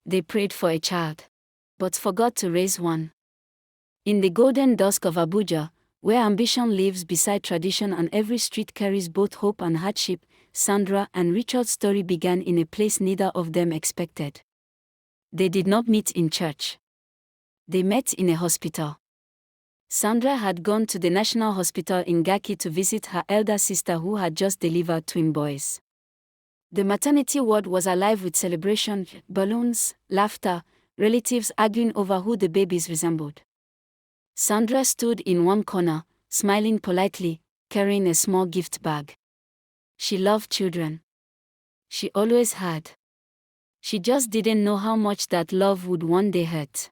They prayed for a child, but forgot to raise one. In the golden dusk of Abuja, where ambition lives beside tradition and every street carries both hope and hardship, Sandra and Richard's story began in a place neither of them expected. They did not meet in church. They met in a hospital. Sandra had gone to the National Hospital in Garki to visit her elder sister who had just delivered twin boys. The maternity ward was alive with celebration, balloons, laughter, relatives arguing over who the babies resembled. Sandra stood in one corner, smiling politely, carrying a small gift bag. She loved children. She always had. She just didn't know how much that love would one day hurt.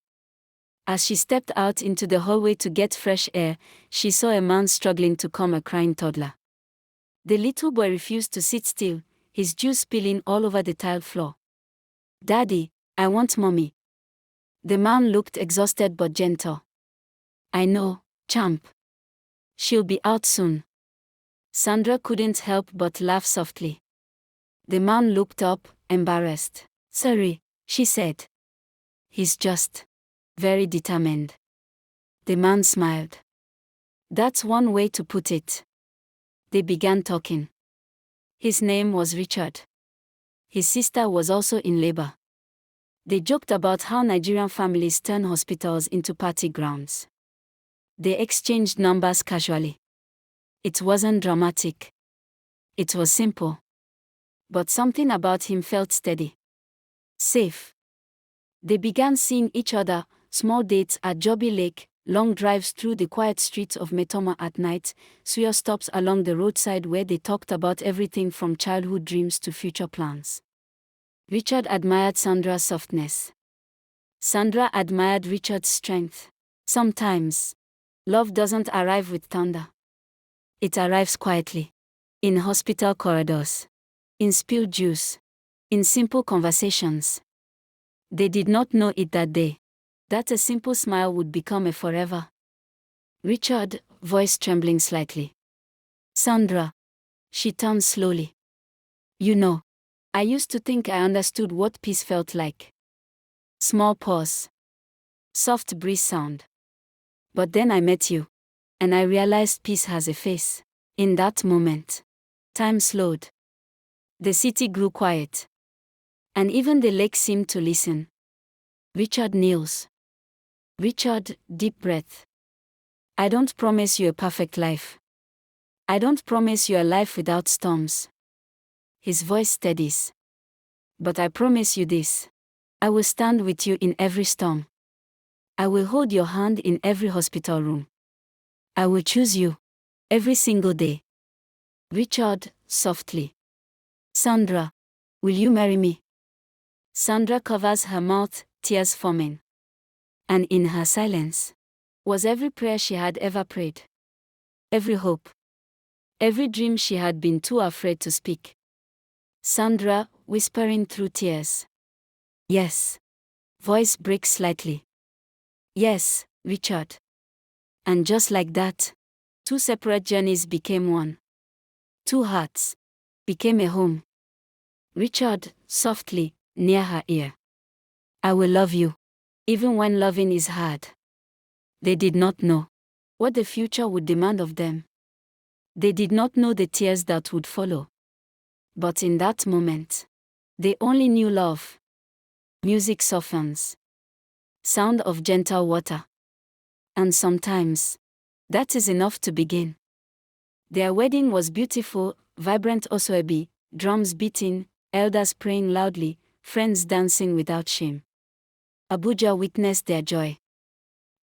As she stepped out into the hallway to get fresh air, she saw a man struggling to calm a crying toddler. The little boy refused to sit still, his juice spilling all over the tile floor. "Daddy, I want mommy." The man looked exhausted but gentle. "I know, champ. She'll be out soon." Sandra couldn't help but laugh softly. The man looked up, embarrassed. "Sorry," she said. "He's just very determined." The man smiled. "That's one way to put it." They began talking. His name was Richard. His sister was also in labor. They joked about how Nigerian families turn hospitals into party grounds. They exchanged numbers casually. It wasn't dramatic. It was simple. But something about him felt steady. Safe. They began seeing each other, small dates at Joby Lake, long drives through the quiet streets of Metoma at night, suya stops along the roadside where they talked about everything from childhood dreams to future plans. Richard admired Sandra's softness. Sandra admired Richard's strength. Sometimes, love doesn't arrive with thunder. It arrives quietly. In hospital corridors. In spilled juice. In simple conversations. They did not know it that day, that a simple smile would become a forever. "Richard," voice trembling slightly. "Sandra." She turned slowly. "You know, I used to think I understood what peace felt like." Small pause. Soft breeze sound. "But then I met you. And I realized peace has a face." In that moment, time slowed. The city grew quiet. And even the lake seemed to listen. Richard kneels. "Richard," deep breath. "I don't promise you a perfect life. I don't promise you a life without storms." His voice steadies. "But I promise you this. I will stand with you in every storm. I will hold your hand in every hospital room. I will choose you. Every single day." Richard, softly. "Sandra, will you marry me?" Sandra covers her mouth, tears forming. And in her silence was every prayer she had ever prayed. Every hope. Every dream she had been too afraid to speak. Sandra, whispering through tears. "Yes." Voice breaks slightly. "Yes, Richard." And just like that, two separate journeys became one. Two hearts became a home. Richard, softly, near her ear. "I will love you, even when loving is hard." They did not know what the future would demand of them. They did not know the tears that would follow. But in that moment, they only knew love. Music softens. Sound of gentle water. And sometimes, that is enough to begin. Their wedding was beautiful, vibrant osoebi, drums beating, elders praying loudly, friends dancing without shame. Abuja witnessed their joy.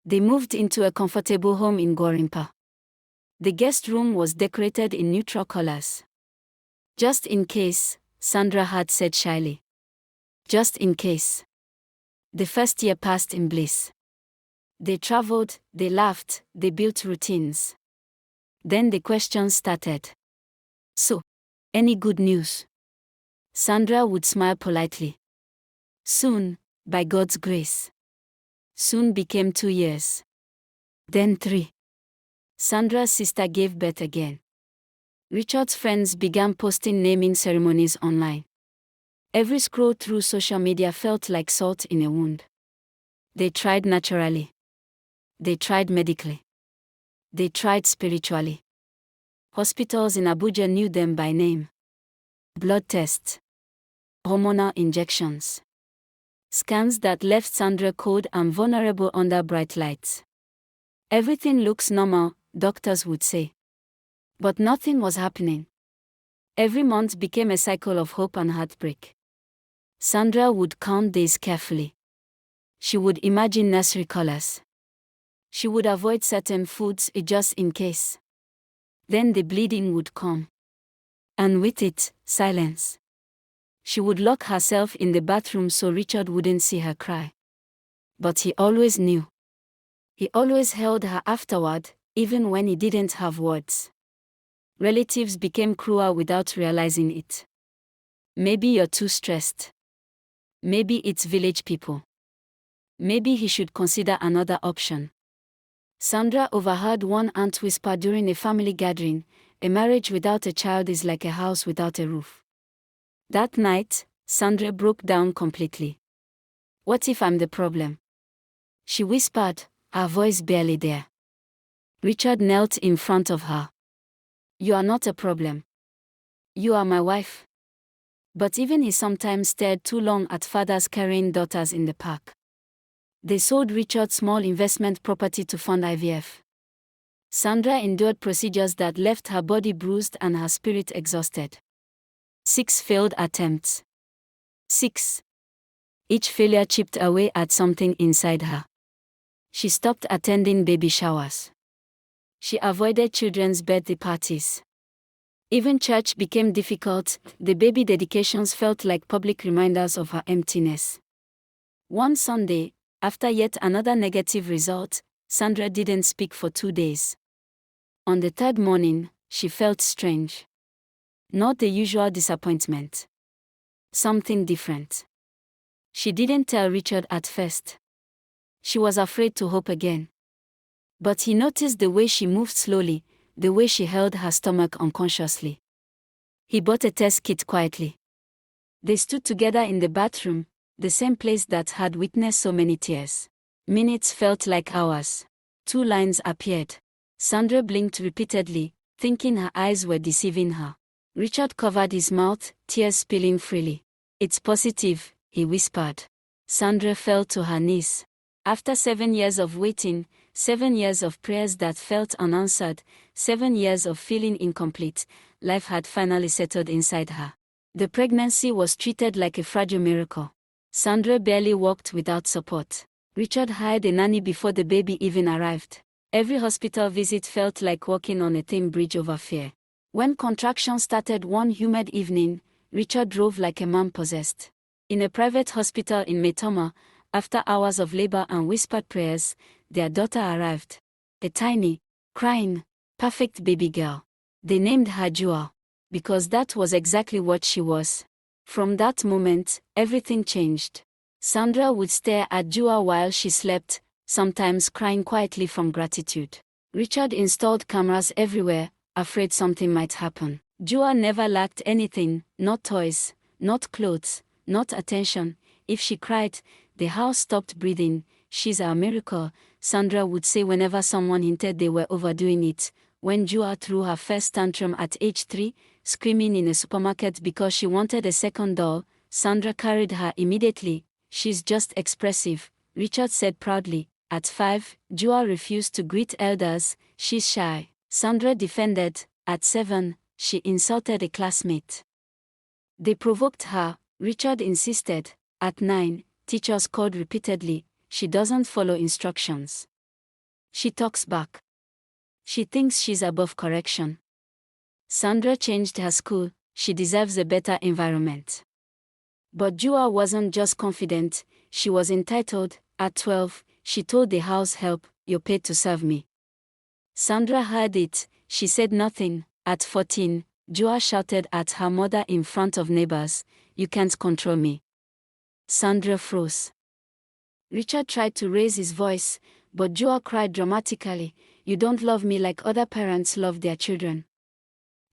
They moved into a comfortable home in Gorimpa. The guest room was decorated in neutral colors. "Just in case," Sandra had said shyly. "Just in case." The first year passed in bliss. They traveled, they laughed, they built routines. Then the questions started. "So, any good news?" Sandra would smile politely. "Soon, by God's grace." Soon became 2 years. Then 3. Sandra's sister gave birth again. Richard's friends began posting naming ceremonies online. Every scroll through social media felt like salt in a wound. They tried naturally. They tried medically. They tried spiritually. Hospitals in Abuja knew them by name. Blood tests. Hormonal injections. Scans that left Sandra cold and vulnerable under bright lights. Everything looks normal, doctors would say. But nothing was happening. Every month became a cycle of hope and heartbreak. Sandra would count days carefully. She would imagine nursery colors. She would avoid certain foods just in case. Then the bleeding would come. And with it, silence. She would lock herself in the bathroom so Richard wouldn't see her cry. But he always knew. He always held her afterward, even when he didn't have words. Relatives became cruel without realizing it. Maybe you're too stressed. Maybe it's village people. Maybe he should consider another option. Sandra overheard one aunt whisper during a family gathering, "A marriage without a child is like a house without a roof." That night, Sandra broke down completely. "What if I'm the problem?" she whispered, her voice barely there. Richard knelt in front of her. "You are not a problem. You are my wife." But even he sometimes stared too long at fathers carrying daughters in the park. They sold Richard's small investment property to fund IVF. Sandra endured procedures that left her body bruised and her spirit exhausted. 6 failed attempts. 6. Each failure chipped away at something inside her. She stopped attending baby showers. She avoided children's birthday parties. Even church became difficult. The baby dedications felt like public reminders of her emptiness. One Sunday, after yet another negative result, Sandra didn't speak for 2 days. On the 3rd morning, she felt strange. Not the usual disappointment. Something different. She didn't tell Richard at first. She was afraid to hope again. But he noticed the way she moved slowly, the way she held her stomach unconsciously. He bought a test kit quietly. They stood together in the bathroom, the same place that had witnessed so many tears. Minutes felt like hours. 2 lines appeared. Sandra blinked repeatedly, thinking her eyes were deceiving her. Richard covered his mouth, tears spilling freely. "It's positive," he whispered. Sandra fell to her knees. After 7 years of waiting, 7 years of prayers that felt unanswered, 7 years of feeling incomplete, life had finally settled inside her. The pregnancy was treated like a fragile miracle. Sandra barely walked without support. Richard hired a nanny before the baby even arrived. Every hospital visit felt like walking on a thin bridge over fear. When contractions started one humid evening, Richard drove like a man possessed. In a private hospital in Maitama, after hours of labor and whispered prayers, their daughter arrived. A tiny, crying, perfect baby girl. They named her Jewel, because that was exactly what she was. From that moment, everything changed. Sandra would stare at Jewel while she slept, sometimes crying quietly from gratitude. Richard installed cameras everywhere, afraid something might happen. Jewel never lacked anything, not toys, not clothes, not attention. If she cried, the house stopped breathing. "She's our miracle," Sandra would say whenever someone hinted they were overdoing it. When Jewel threw her first tantrum at age 3, screaming in a supermarket because she wanted a second doll, Sandra carried her immediately. "She's just expressive," Richard said proudly. At 5, Jewel refused to greet elders. "She's shy," Sandra defended. At 7, she insulted a classmate. They provoked her, Richard insisted. At 9, teachers called repeatedly. "She doesn't follow instructions. She talks back. She thinks she's above correction." Sandra changed her school. She deserves a better environment. But Jewel wasn't just confident, she was entitled. At 12, she told the house help, "You're paid to serve me." Sandra heard it. She said nothing. At 14, Jewel shouted at her mother in front of neighbors, "You can't control me." Sandra froze. Richard tried to raise his voice, but Jewel cried dramatically, "You don't love me like other parents love their children."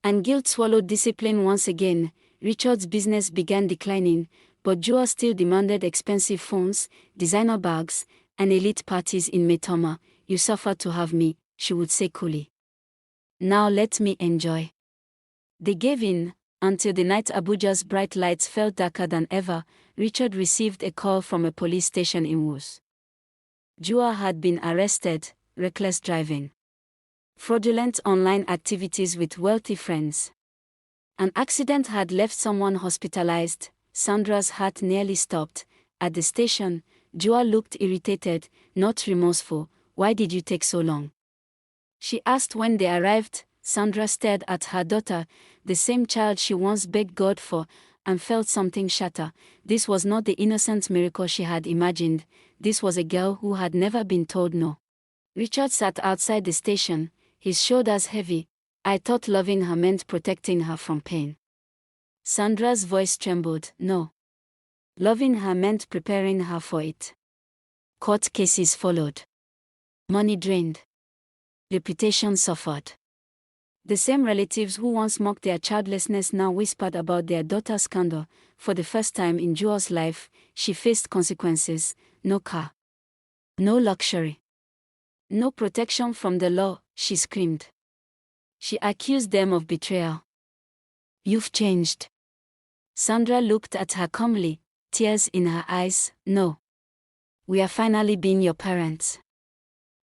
And guilt swallowed discipline once again. Richard's business began declining, but Joa still demanded expensive phones, designer bags, and elite parties in Metoma. "You suffered to have me," she would say coolly. "Now let me enjoy." They gave in, until the night Abuja's bright lights felt darker than ever. Richard received a call from a police station in Wus. Joa had been arrested, reckless driving, fraudulent online activities with wealthy friends. An accident had left someone hospitalized. Sandra's heart nearly stopped. At the station, Joa looked irritated, not remorseful. "Why did you take so long?" she asked when they arrived. Sandra stared at her daughter, the same child she once begged God for, and felt something shatter. This was not the innocent miracle she had imagined. This was a girl who had never been told no. Richard sat outside the station, his shoulders heavy. "I thought loving her meant protecting her from pain." Sandra's voice trembled. "No. Loving her meant preparing her for it." Court cases followed. Money drained. Reputation suffered. The same relatives who once mocked their childlessness now whispered about their daughter's scandal. For the first time in Joa's life, she faced consequences. No car. No luxury. No protection from the law, she screamed. She accused them of betrayal. "You've changed." Sandra looked at her calmly, tears in her eyes. "No. We are finally being your parents."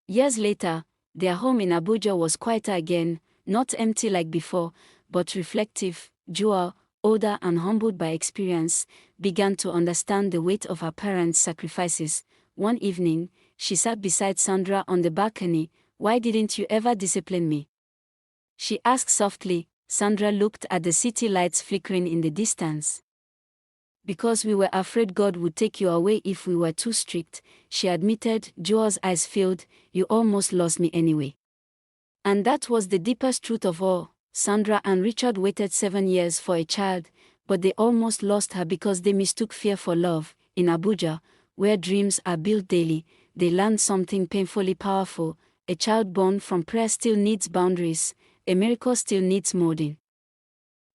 Years later, their home in Abuja was quieter again, not empty like before, but reflective. Joa, older and humbled by experience, began to understand the weight of her parents' sacrifices. One evening, she sat beside Sandra on the balcony. "Why didn't you ever discipline me?" she asked softly. Sandra looked at the city lights flickering in the distance. "Because we were afraid God would take you away if we were too strict," she admitted. Joa's eyes filled. "You almost lost me anyway." And that was the deepest truth of all. Sandra and Richard waited 7 years for a child, but they almost lost her because they mistook fear for love. In Abuja, where dreams are built daily, they learned something painfully powerful. A child born from prayer still needs boundaries. A miracle still needs molding.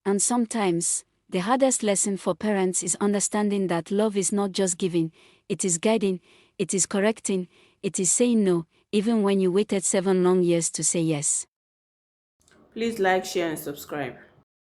And sometimes, the hardest lesson for parents is understanding that love is not just giving, it is guiding, it is correcting, it is saying no, even when you waited 7 long years to say yes. Please like, share, and subscribe.